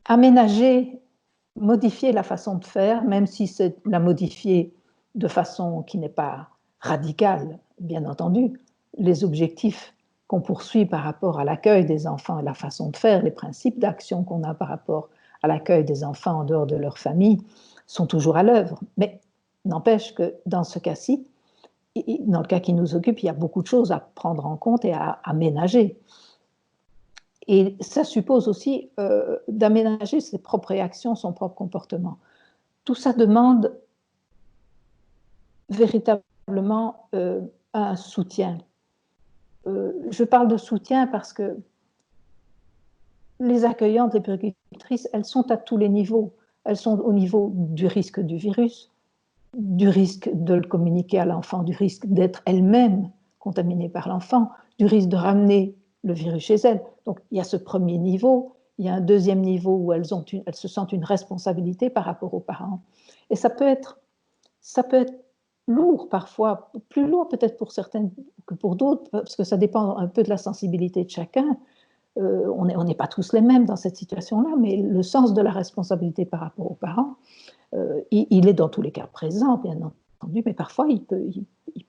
aménager, modifier la façon de faire, même si c'est la modifier de façon qui n'est pas radicale, bien entendu. Les objectifs qu'on poursuit par rapport à l'accueil des enfants et la façon de faire, les principes d'action qu'on a par rapport à l'accueil des enfants en dehors de leur famille sont toujours à l'œuvre. Mais n'empêche que dans ce cas-ci, dans le cas qui nous occupe, il y a beaucoup de choses à prendre en compte et à aménager. Et ça suppose aussi d'aménager ses propres réactions, son propre comportement. Tout ça demande véritablement un soutien. Je parle de soutien parce que les accueillantes, les puéricultrices, elles sont à tous les niveaux. Elles sont au niveau du risque du virus, du risque de le communiquer à l'enfant, du risque d'être elles-mêmes contaminées par l'enfant, du risque de ramener le virus chez elles. Donc il y a ce premier niveau, il y a un deuxième niveau où elles se sentent une responsabilité par rapport aux parents. Et ça peut être lourd parfois, plus lourd peut-être pour certaines que pour d'autres, parce que ça dépend un peu de la sensibilité de chacun. On n'est pas tous les mêmes dans cette situation-là, mais le sens de la responsabilité par rapport aux parents, il est dans tous les cas présent, bien entendu, mais parfois il peut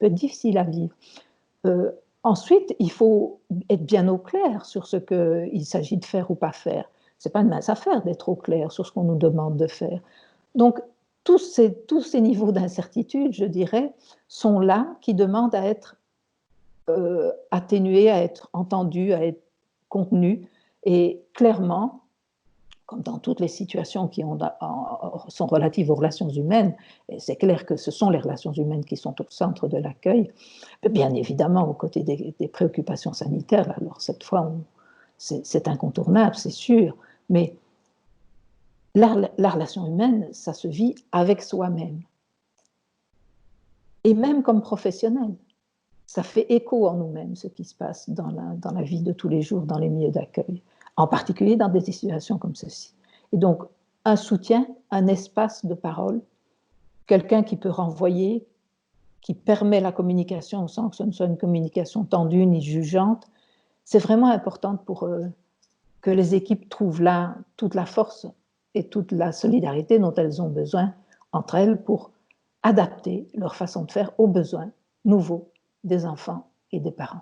être difficile à vivre. Ensuite, il faut être bien au clair sur ce qu'il s'agit de faire ou pas faire. Ce n'est pas une mince affaire d'être au clair sur ce qu'on nous demande de faire. Donc, tous ces niveaux d'incertitude, je dirais, sont là, qui demandent à être atténués, à être entendus, à être contenus. Et clairement, comme dans toutes les situations qui sont relatives aux relations humaines, et c'est clair que ce sont les relations humaines qui sont au centre de l'accueil, bien évidemment aux côtés des préoccupations sanitaires, alors cette fois c'est incontournable, c'est sûr, mais la relation humaine, ça se vit avec soi-même. Et même comme professionnel, ça fait écho en nous-mêmes, ce qui se passe dans la vie de tous les jours, dans les milieux d'accueil, en particulier dans des situations comme ceci. Et donc, un soutien, un espace de parole, quelqu'un qui peut renvoyer, qui permet la communication sans que ce ne soit une communication tendue ni jugeante, c'est vraiment important pour que les équipes trouvent là toute la force et toute la solidarité dont elles ont besoin entre elles pour adapter leur façon de faire aux besoins nouveaux des enfants et des parents.